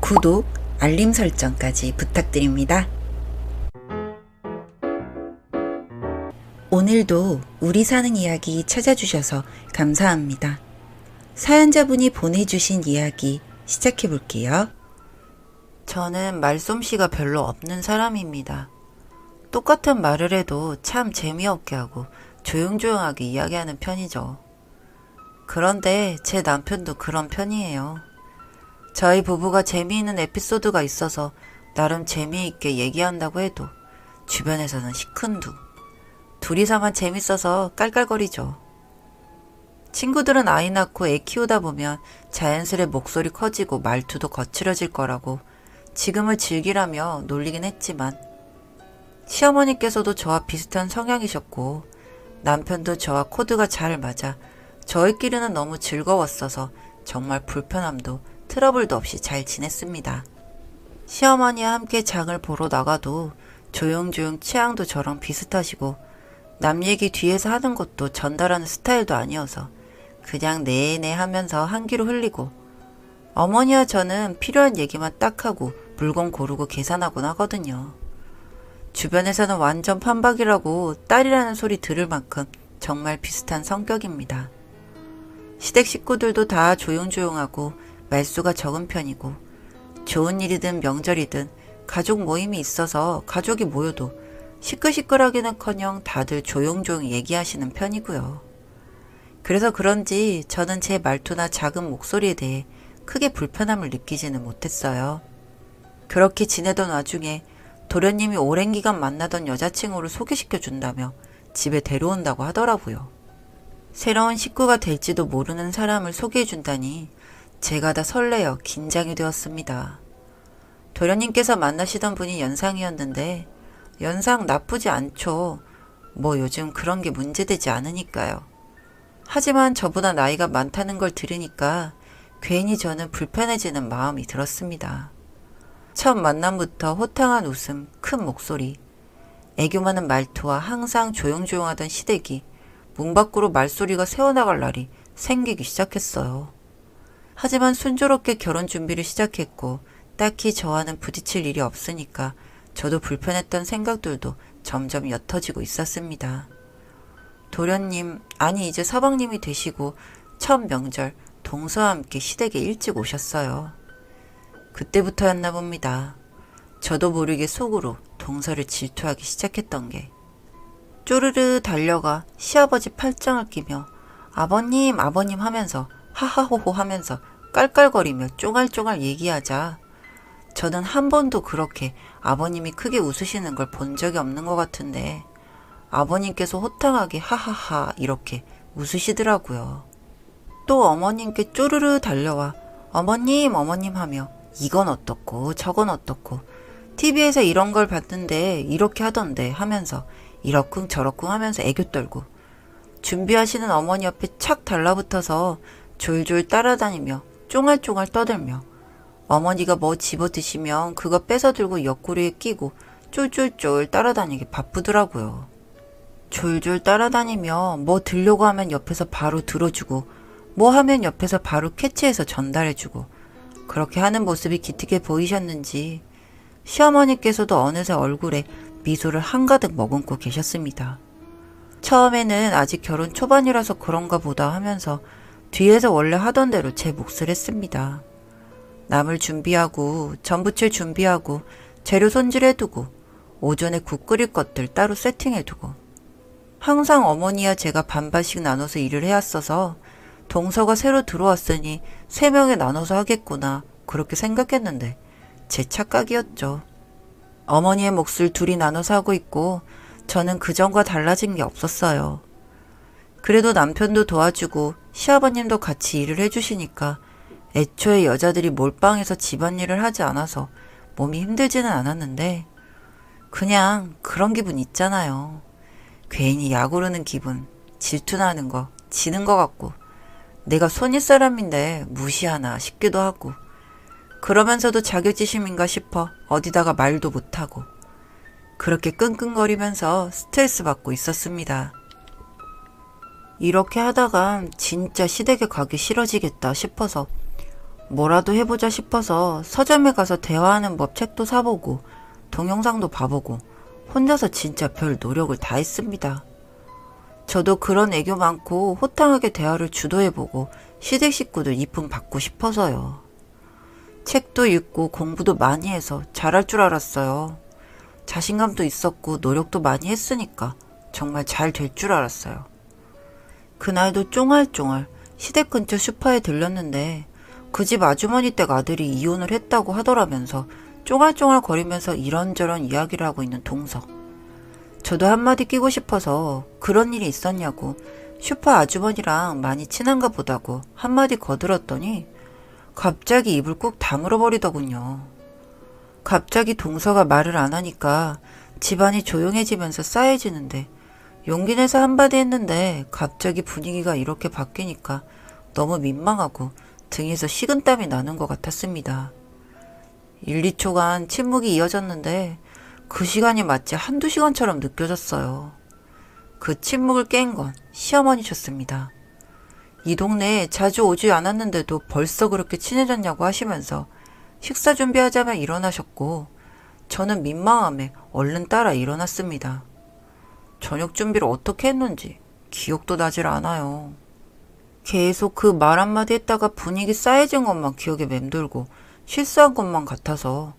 구독, 알림 설정까지 부탁드립니다. 오늘도 우리 사는 이야기 찾아주셔서 감사합니다. 사연자분이 보내주신 이야기 시작해볼게요. 저는 말솜씨가 별로 없는 사람입니다. 똑같은 말을 해도 참 재미없게 하고 조용조용하게 이야기하는 편이죠. 그런데 제 남편도 그런 편이에요. 저희 부부가 재미있는 에피소드가 있어서 나름 재미있게 얘기한다고 해도 주변에서는 시큰둥. 둘이서만 재밌어서 깔깔거리죠. 친구들은 아이 낳고 애 키우다 보면 자연스레 목소리 커지고 말투도 거칠어질 거라고 지금을 즐기라며 놀리긴 했지만 시어머니께서도 저와 비슷한 성향이셨고 남편도 저와 코드가 잘 맞아 저희끼리는 너무 즐거웠어서 정말 불편함도 트러블도 없이 잘 지냈습니다. 시어머니와 함께 장을 보러 나가도 조용조용 취향도 저랑 비슷하시고 남 얘기 뒤에서 하는 것도 전달하는 스타일도 아니어서 그냥 네네 하면서 한 귀로 흘리고 어머니와 저는 필요한 얘기만 딱 하고 물건 고르고 계산하곤 하거든요. 주변에서는 완전 판박이라고 딸이라는 소리 들을 만큼 정말 비슷한 성격입니다. 시댁 식구들도 다 조용조용하고 말수가 적은 편이고 좋은 일이든 명절이든 가족 모임이 있어서 가족이 모여도 시끌시끌하기는커녕 다들 조용조용 얘기하시는 편이고요. 그래서 그런지 저는 제 말투나 작은 목소리에 대해 크게 불편함을 느끼지는 못했어요. 그렇게 지내던 와중에 도련님이 오랜 기간 만나던 여자친구를 소개시켜준다며 집에 데려온다고 하더라고요. 새로운 식구가 될지도 모르는 사람을 소개해준다니 제가 다 설레어 긴장이 되었습니다. 도련님께서 만나시던 분이 연상이었는데 연상 나쁘지 않죠. 뭐 요즘 그런 게 문제되지 않으니까요. 하지만 저보다 나이가 많다는 걸 들으니까 괜히 저는 불편해지는 마음이 들었습니다. 첫 만남부터 호탕한 웃음, 큰 목소리, 애교 많은 말투와 항상 조용조용하던 시댁이 문 밖으로 말소리가 새어나갈 날이 생기기 시작했어요. 하지만 순조롭게 결혼 준비를 시작했고 딱히 저와는 부딪힐 일이 없으니까 저도 불편했던 생각들도 점점 옅어지고 있었습니다. 도련님, 아니 이제 서방님이 되시고 첫 명절 동서와 함께 시댁에 일찍 오셨어요. 그때부터였나 봅니다. 저도 모르게 속으로 동서를 질투하기 시작했던 게. 쪼르르 달려가 시아버지 팔짱을 끼며 아버님 아버님 하면서 하하호호 하면서 깔깔거리며 쫑알쫑알 얘기하자 저는 한 번도 그렇게 아버님이 크게 웃으시는 걸 본 적이 없는 것 같은데 아버님께서 호탕하게 하하하 이렇게 웃으시더라고요. 또 어머님께 쪼르르 달려와 어머님 어머님 하며 이건 어떻고 저건 어떻고 TV에서 이런 걸 봤는데 이렇게 하던데 하면서 이러쿵 저러쿵 하면서 애교 떨고 준비하시는 어머니 옆에 착 달라붙어서 졸졸 따라다니며 쫑알쫑알 떠들며 어머니가 뭐 집어 드시면 그거 뺏어 들고 옆구리에 끼고 쫄쫄쫄 따라다니기 바쁘더라고요. 졸졸 따라다니며 뭐 들려고 하면 옆에서 바로 들어주고 뭐 하면 옆에서 바로 캐치해서 전달해주고 그렇게 하는 모습이 기특해 보이셨는지 시어머니께서도 어느새 얼굴에 미소를 한가득 머금고 계셨습니다. 처음에는 아직 결혼 초반이라서 그런가 보다 하면서 뒤에서 원래 하던 대로 제 몫을 했습니다. 나물 준비하고 전부칠 준비하고 재료 손질해두고 오전에 국 끓일 것들 따로 세팅해두고 항상 어머니와 제가 반반씩 나눠서 일을 해왔어서 동서가 새로 들어왔으니 3명에 나눠서 하겠구나 그렇게 생각했는데 제 착각이었죠. 어머니의 몫을 둘이 나눠서 하고 있고 저는 그전과 달라진 게 없었어요. 그래도 남편도 도와주고 시아버님도 같이 일을 해주시니까 애초에 여자들이 몰빵해서 집안일을 하지 않아서 몸이 힘들지는 않았는데 그냥 그런 기분 있잖아요. 괜히 약 오르는 기분, 질투나는 거, 지는 거 같고 내가 손윗사람인데 무시하나 싶기도 하고 그러면서도 자격지심인가 싶어 어디다가 말도 못하고 그렇게 끙끙거리면서 스트레스 받고 있었습니다. 이렇게 하다간 진짜 시댁에 가기 싫어지겠다 싶어서 뭐라도 해보자 싶어서 서점에 가서 대화하는 법 책도 사보고 동영상도 봐보고 혼자서 진짜 별 노력을 다 했습니다. 저도 그런 애교 많고 호탕하게 대화를 주도해보고 시댁 식구들 이쁨 받고 싶어서요. 책도 읽고 공부도 많이 해서 잘할 줄 알았어요. 자신감도 있었고 노력도 많이 했으니까 정말 잘 될 줄 알았어요. 그날도 쫑알쫑알 시댁 근처 슈퍼에 들렸는데 그 집 아주머니 댁 아들이 이혼을 했다고 하더라면서 쫑알쫑알 거리면서 이런저런 이야기를 하고 있는 동석. 저도 한마디 끼고 싶어서 그런 일이 있었냐고 슈퍼 아주머니랑 많이 친한가 보다고 한마디 거들었더니 갑자기 입을 꾹 다물어 버리더군요. 갑자기 동서가 말을 안 하니까 집안이 조용해지면서 싸해지는데 용기 내서 한마디 했는데 갑자기 분위기가 이렇게 바뀌니까 너무 민망하고 등에서 식은땀이 나는 것 같았습니다. 1, 2초간 침묵이 이어졌는데 그 시간이 마치 한두 시간처럼 느껴졌어요. 그 침묵을 깬 건 시어머니셨습니다. 이 동네에 자주 오지 않았는데도 벌써 그렇게 친해졌냐고 하시면서 식사 준비하자며 일어나셨고 저는 민망함에 얼른 따라 일어났습니다. 저녁 준비를 어떻게 했는지 기억도 나질 않아요. 계속 그 말 한마디 했다가 분위기 싸해진 것만 기억에 맴돌고 실수한 것만 같아서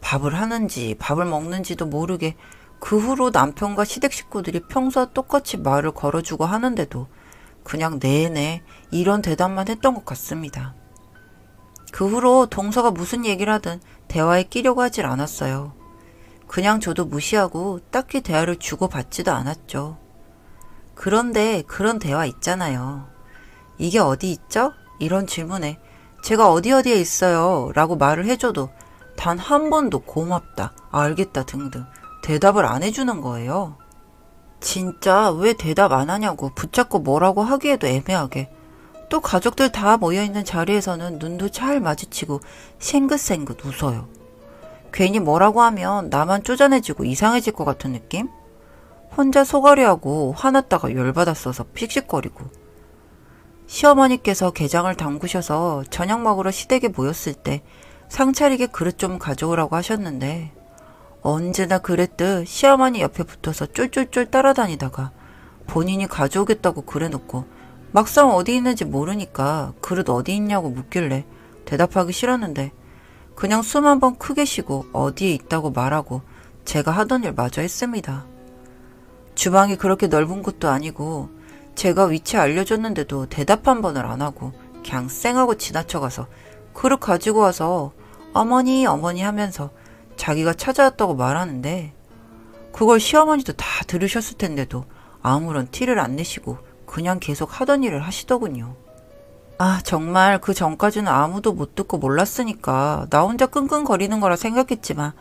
밥을 하는지 밥을 먹는지도 모르게 그 후로 남편과 시댁 식구들이 평소와 똑같이 말을 걸어주고 하는데도 그냥 네네 이런 대답만 했던 것 같습니다. 그 후로 동서가 무슨 얘기를 하든 대화에 끼려고 하질 않았어요. 그냥 저도 무시하고 딱히 대화를 주고받지도 않았죠. 그런데 그런 대화 있잖아요. 이게 어디 있죠? 이런 질문에 제가 어디에 있어요 라고 말을 해줘도 단 한 번도 고맙다, 알겠다 등등 대답을 안 해주는 거예요. 진짜 왜 대답 안 하냐고 붙잡고 뭐라고 하기에도 애매하게 또 가족들 다 모여있는 자리에서는 눈도 잘 마주치고 생긋생긋 웃어요. 괜히 뭐라고 하면 나만 쪼잔해지고 이상해질 것 같은 느낌? 혼자 속앓이하고 화났다가 열받았어서 픽식거리고. 시어머니께서 게장을 담그셔서 저녁 먹으러 시댁에 모였을 때 상차리게 그릇 좀 가져오라고 하셨는데 언제나 그랬듯 시어머니 옆에 붙어서 쫄쫄쫄 따라다니다가 본인이 가져오겠다고 그래놓고 막상 어디 있는지 모르니까 그릇 어디 있냐고 묻길래 대답하기 싫었는데 그냥 숨 한 번 크게 쉬고 어디에 있다고 말하고 제가 하던 일 마저 했습니다. 주방이 그렇게 넓은 곳도 아니고 제가 위치 알려줬는데도 대답 한 번을 안 하고 그냥 쌩하고 지나쳐가서 그릇 가지고 와서 어머니 어머니 하면서 자기가 찾아왔다고 말하는데 그걸 시어머니도 다 들으셨을 텐데도 아무런 티를 안 내시고 그냥 계속 하던 일을 하시더군요. 아 정말 그 전까지는 아무도 못 듣고 몰랐으니까 나 혼자 끙끙거리는 거라 생각했지만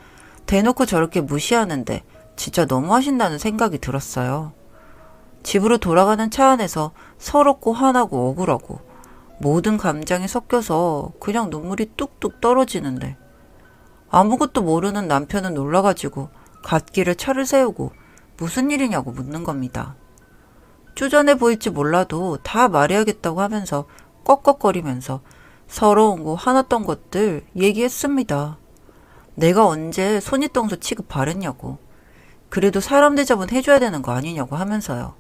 대놓고 저렇게 무시하는데 진짜 너무하신다는 생각이 들었어요. 집으로 돌아가는 차 안에서 서럽고 화나고 억울하고 모든 감정이 섞여서 그냥 눈물이 뚝뚝 떨어지는데 아무것도 모르는 남편은 놀라가지고 갓길에 차를 세우고 무슨 일이냐고 묻는 겁니다. 쪼잔해 보일지 몰라도 다 말해야겠다고 하면서 꺽꺽거리면서 서러운 거 화났던 것들 얘기했습니다. 내가 언제 손윗동서 취급 바랬냐고. 그래도 사람 대접은 해줘야 되는 거 아니냐고 하면서요.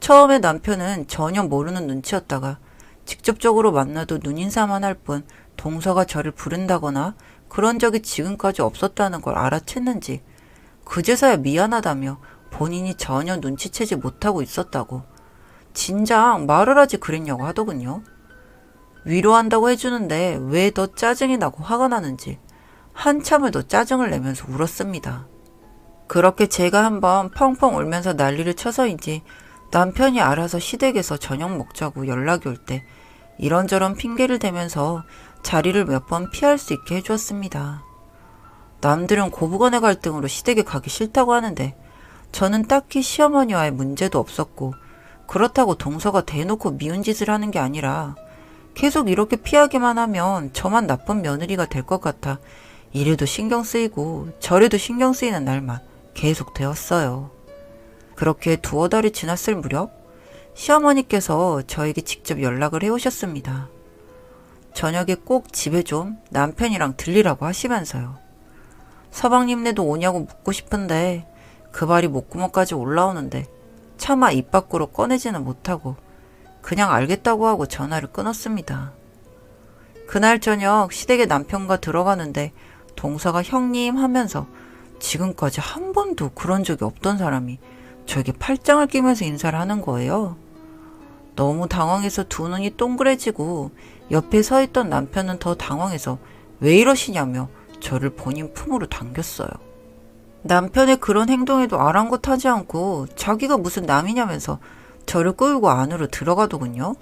처음에 남편은 전혀 모르는 눈치였다가 직접적으로 만나도 눈인사만 할 뿐 동서가 저를 부른다거나 그런 적이 지금까지 없었다는 걸 알아챘는지 그제서야 미안하다며 본인이 전혀 눈치채지 못하고 있었다고 진작 말을 하지 그랬냐고 하더군요. 위로한다고 해주는데 왜 더 짜증이 나고 화가 나는지 한참을 더 짜증을 내면서 울었습니다. 그렇게 제가 한번 펑펑 울면서 난리를 쳐서인지 남편이 알아서 시댁에서 저녁 먹자고 연락이 올 때 이런저런 핑계를 대면서 자리를 몇 번 피할 수 있게 해주었습니다. 남들은 고부간의 갈등으로 시댁에 가기 싫다고 하는데 저는 딱히 시어머니와의 문제도 없었고 그렇다고 동서가 대놓고 미운 짓을 하는 게 아니라 계속 이렇게 피하기만 하면 저만 나쁜 며느리가 될 것 같아 이래도 신경 쓰이고 저래도 신경 쓰이는 날만 계속 되었어요. 그렇게 두어 달이 지났을 무렵 시어머니께서 저에게 직접 연락을 해오셨습니다. 저녁에 꼭 집에 좀 남편이랑 들리라고 하시면서요. 서방님네도 오냐고 묻고 싶은데 그 말이 목구멍까지 올라오는데 차마 입 밖으로 꺼내지는 못하고 그냥 알겠다고 하고 전화를 끊었습니다. 그날 저녁 시댁에 남편과 들어가는데 동서가 형님 하면서 지금까지 한 번도 그런 적이 없던 사람이 저에게 팔짱을 끼면서 인사를 하는 거예요. 너무 당황해서 두 눈이 동그래지고 옆에 서 있던 남편은 더 당황해서 왜 이러시냐며 저를 본인 품으로 당겼어요. 남편의 그런 행동에도 아랑곳하지 않고 자기가 무슨 남이냐면서 저를 끌고 안으로 들어가더군요.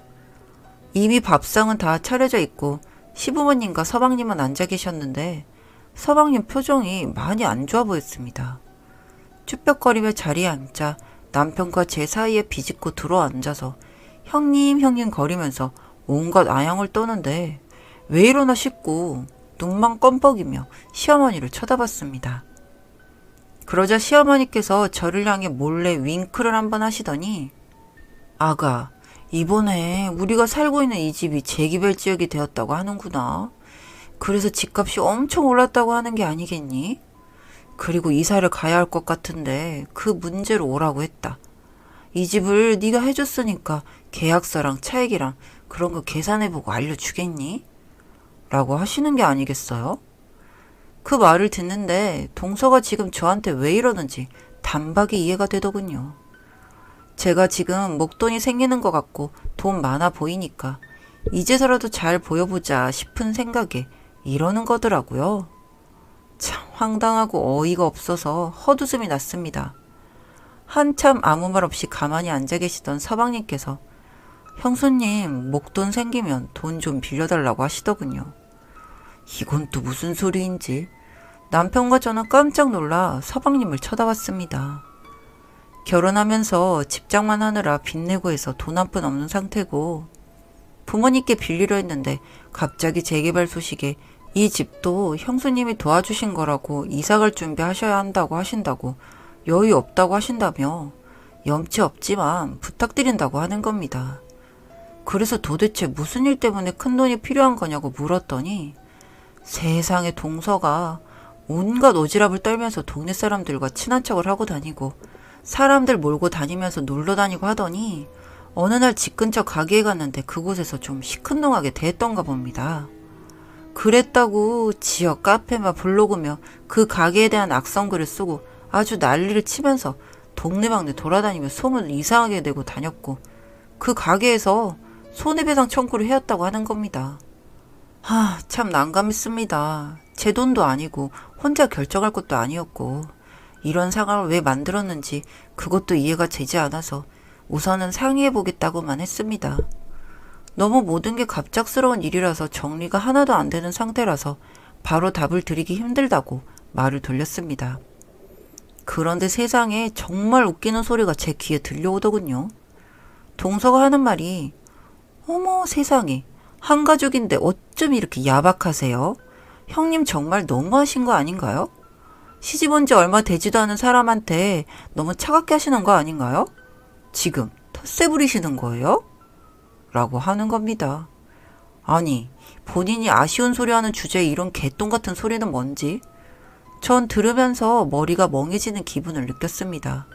이미 밥상은 다 차려져 있고 시부모님과 서방님은 앉아 계셨는데 서방님 표정이 많이 안 좋아 보였습니다. 쭈뼛거리며 자리에 앉자 남편과 제 사이에 비집고 들어앉아서 형님 거리면서 온갖 아양을 떠는데 왜 이러나 싶고 눈만 껌뻑이며 시어머니를 쳐다봤습니다. 그러자 시어머니께서 저를 향해 몰래 윙크를 한번 하시더니 아가, 이번에 우리가 살고 있는 이 집이 재개발 지역이 되었다고 하는구나. 그래서 집값이 엄청 올랐다고 하는 게 아니겠니? 그리고 이사를 가야 할 것 같은데 그 문제로 오라고 했다. 이 집을 네가 해줬으니까 계약서랑 차액이랑 그런 거 계산해보고 알려주겠니? 라고 하시는 게 아니겠어요? 그 말을 듣는데 동서가 지금 저한테 왜 이러는지 단박에 이해가 되더군요. 제가 지금 목돈이 생기는 것 같고 돈 많아 보이니까 이제서라도 잘 보여보자 싶은 생각에 이러는 거더라고요. 참 황당하고 어이가 없어서 헛웃음이 났습니다. 한참 아무 말 없이 가만히 앉아 계시던 서방님께서 형수님 목돈 생기면 돈 좀 빌려달라고 하시더군요. 이건 또 무슨 소리인지 남편과 저는 깜짝 놀라 서방님을 쳐다봤습니다. 결혼하면서 집장만 하느라 빚내고 해서 돈 한 푼 없는 상태고 부모님께 빌리려 했는데 갑자기 재개발 소식에 이 집도 형수님이 도와주신 거라고 이사갈 준비하셔야 한다고 하신다고 여유 없다고 하신다며 염치 없지만 부탁드린다고 하는 겁니다. 그래서 도대체 무슨 일 때문에 큰돈이 필요한 거냐고 물었더니 세상에 동서가 온갖 오지랖을 떨면서 동네 사람들과 친한 척을 하고 다니고 사람들 몰고 다니면서 놀러 다니고 하더니 어느 날 집 근처 가게에 갔는데 그곳에서 좀 시큰둥하게 대했던가 봅니다. 그랬다고 지역 카페며 블로그며 그 가게에 대한 악성글을 쓰고 아주 난리를 치면서 동네방네 돌아다니며 소문을 이상하게 내고 다녔고 그 가게에서 손해배상 청구를 해왔다고 하는 겁니다. 참 난감했습니다. 제 돈도 아니고 혼자 결정할 것도 아니었고 이런 상황을 왜 만들었는지 그것도 이해가 되지 않아서 우선은 상의해보겠다고만 했습니다. 너무 모든 게 갑작스러운 일이라서 정리가 하나도 안 되는 상태라서 바로 답을 드리기 힘들다고 말을 돌렸습니다. 그런데 세상에 정말 웃기는 소리가 제 귀에 들려오더군요. 동서가 하는 말이 어머 세상에 한 가족인데 어쩜 이렇게 야박하세요? 형님 정말 너무하신 거 아닌가요? 시집 온 지 얼마 되지도 않은 사람한테 너무 차갑게 하시는 거 아닌가요? 지금 텃세 부리시는 거예요? 라고 하는 겁니다. 아니 본인이 아쉬운 소리 하는 주제에 이런 개똥 같은 소리는 뭔지 전 들으면서 머리가 멍해지는 기분을 느꼈습니다.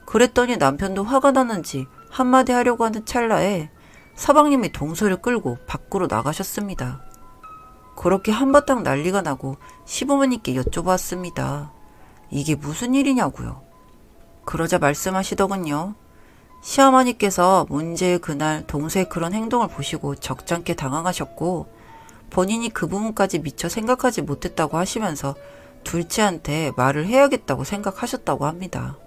그랬더니 남편도 화가 났는지 한마디 하려고 하는 찰나에 서방님이 동서를 끌고 밖으로 나가셨습니다. 그렇게 한바탕 난리가 나고 시부모님께 여쭤봤습니다. 이게 무슨 일이냐고요. 그러자 말씀하시더군요. 시어머니께서 문제의 그날 동서의 그런 행동을 보시고 적잖게 당황하셨고 본인이 그 부분까지 미처 생각하지 못했다고 하시면서 둘째한테 말을 해야겠다고 생각하셨다고 합니다.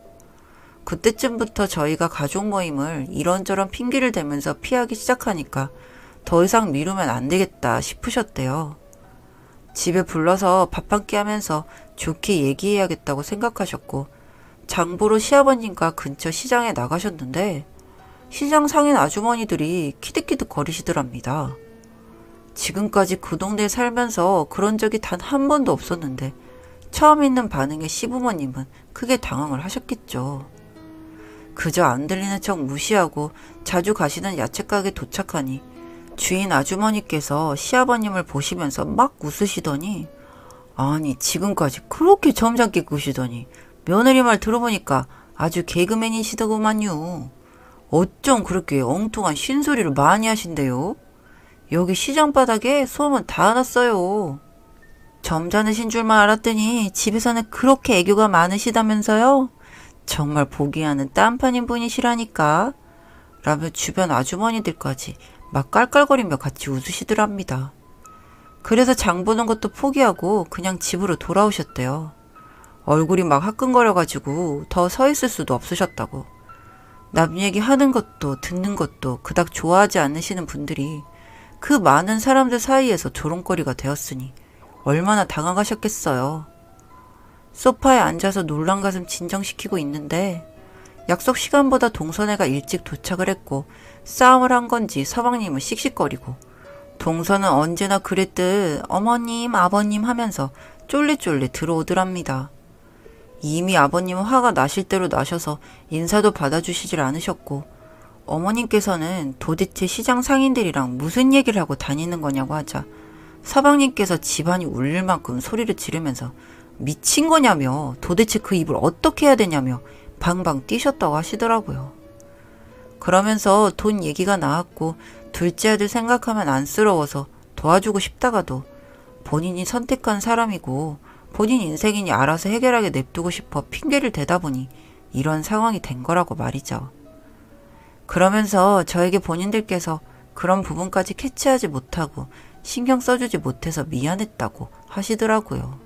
그때쯤부터 저희가 가족 모임을 이런저런 핑계를 대면서 피하기 시작하니까 더 이상 미루면 안 되겠다 싶으셨대요. 집에 불러서 밥 한 끼 하면서 좋게 얘기해야겠다고 생각하셨고 장보러 시아버님과 근처 시장에 나가셨는데 시장 상인 아주머니들이 키득키득 거리시더랍니다. 지금까지 그 동네에 살면서 그런 적이 단 한 번도 없었는데 처음 있는 반응에 시부모님은 크게 당황을 하셨겠죠. 그저 안 들리는 척 무시하고 자주 가시는 야채가게 도착하니 주인 아주머니께서 시아버님을 보시면서 막 웃으시더니 아니 지금까지 그렇게 점잖게 구시더니 며느리 말 들어보니까 아주 개그맨이시더구만요. 어쩜 그렇게 엉뚱한 쉰소리를 많이 하신대요? 여기 시장 바닥에 소문 다 났어요. 점잖으신 줄만 알았더니 집에서는 그렇게 애교가 많으시다면서요? 정말 보기 하는 딴판인 분이시라니까. 라며 주변 아주머니들까지 막 깔깔거리며 같이 웃으시더랍니다. 그래서 장 보는 것도 포기하고 그냥 집으로 돌아오셨대요. 얼굴이 막 화끈거려가지고 더 서 있을 수도 없으셨다고. 남 얘기 하는 것도 듣는 것도 그닥 좋아하지 않으시는 분들이 그 많은 사람들 사이에서 조롱거리가 되었으니 얼마나 당황하셨겠어요. 소파에 앉아서 놀란 가슴 진정시키고 있는데 약속 시간보다 동선애가 일찍 도착을 했고 싸움을 한 건지 서방님은 씩씩거리고 동선은 언제나 그랬듯 어머님 아버님 하면서 쫄래쫄래 들어오더랍니다. 이미 아버님은 화가 나실 대로 나셔서 인사도 받아주시질 않으셨고 어머님께서는 도대체 시장 상인들이랑 무슨 얘기를 하고 다니는 거냐고 하자 서방님께서 집안이 울릴 만큼 소리를 지르면서 미친 거냐며 도대체 그 입을 어떻게 해야 되냐며 방방 뛰셨다고 하시더라고요. 그러면서 돈 얘기가 나왔고 둘째 아들 생각하면 안쓰러워서 도와주고 싶다가도 본인이 선택한 사람이고 본인 인생이니 알아서 해결하게 냅두고 싶어 핑계를 대다 보니 이런 상황이 된 거라고 말이죠. 그러면서 저에게 본인들께서 그런 부분까지 캐치하지 못하고 신경 써주지 못해서 미안했다고 하시더라고요.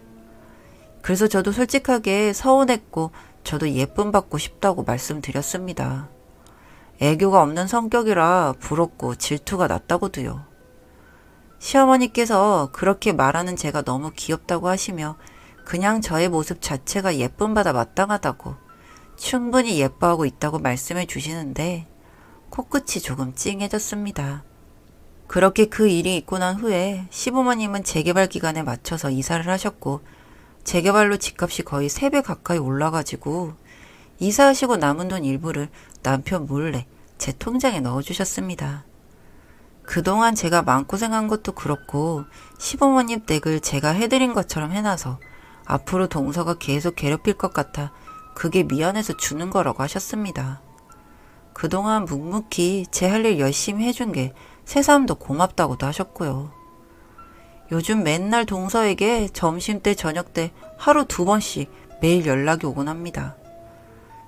그래서 저도 솔직하게 서운했고 저도 예쁨 받고 싶다고 말씀드렸습니다. 애교가 없는 성격이라 부럽고 질투가 났다고도요. 시어머니께서 그렇게 말하는 제가 너무 귀엽다고 하시며 그냥 저의 모습 자체가 예쁨받아 마땅하다고 충분히 예뻐하고 있다고 말씀해 주시는데 코끝이 조금 찡해졌습니다. 그렇게 그 일이 있고 난 후에 시부모님은 재개발 기간에 맞춰서 이사를 하셨고 재개발로 집값이 거의 3배 가까이 올라가지고 이사하시고 남은 돈 일부를 남편 몰래 제 통장에 넣어주셨습니다. 그동안 제가 마음고생한 것도 그렇고 시부모님 댁을 제가 해드린 것처럼 해놔서 앞으로 동서가 계속 괴롭힐 것 같아 그게 미안해서 주는 거라고 하셨습니다. 그동안 묵묵히 제 할 일 열심히 해준 게 새삼 더 고맙다고도 하셨고요. 요즘 맨날 동서에게 점심때 저녁때 하루 2번씩 매일 연락이 오곤 합니다.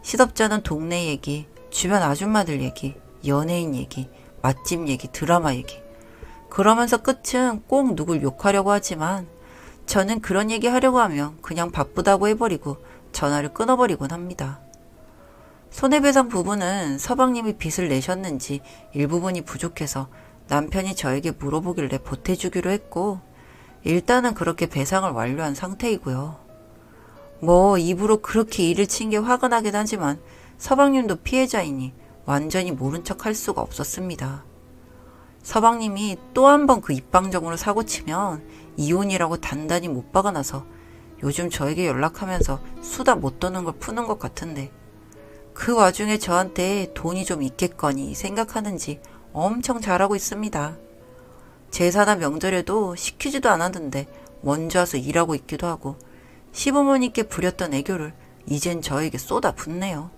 시덥잖은 동네 얘기, 주변 아줌마들 얘기, 연예인 얘기, 맛집 얘기, 드라마 얘기. 그러면서 끝은 꼭 누굴 욕하려고 하지만 저는 그런 얘기 하려고 하면 그냥 바쁘다고 해버리고 전화를 끊어버리곤 합니다. 손해배상 부분은 서방님이 빚을 내셨는지 일부분이 부족해서 남편이 저에게 물어보길래 보태주기로 했고 일단은 그렇게 배상을 완료한 상태이고요. 뭐 입으로 그렇게 일을 친 게 화가 나긴 하지만 서방님도 피해자이니 완전히 모른 척 할 수가 없었습니다. 서방님이 또 한 번 그 입방정으로 사고치면 이혼이라고 단단히 못 박아놔서 요즘 저에게 연락하면서 수다 못 떠는 걸 푸는 것 같은데 그 와중에 저한테 돈이 좀 있겠거니 생각하는지 엄청 잘하고 있습니다. 제사나 명절에도 시키지도 않았는데 먼저 와서 일하고 있기도 하고 시부모님께 부렸던 애교를 이젠 저에게 쏟아붓네요.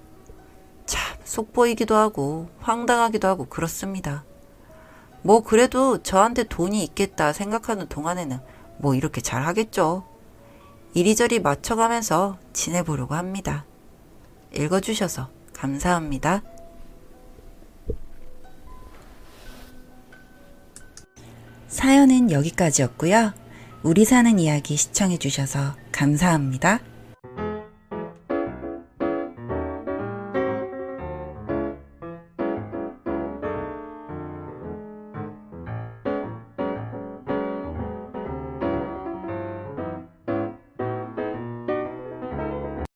참 속보이기도 하고 황당하기도 하고 그렇습니다. 뭐 그래도 저한테 돈이 있겠다 생각하는 동안에는 뭐 이렇게 잘하겠죠. 이리저리 맞춰가면서 지내보려고 합니다. 읽어주셔서 감사합니다. 사연은 여기까지였고요. 우리 사는 이야기 시청해주셔서 감사합니다.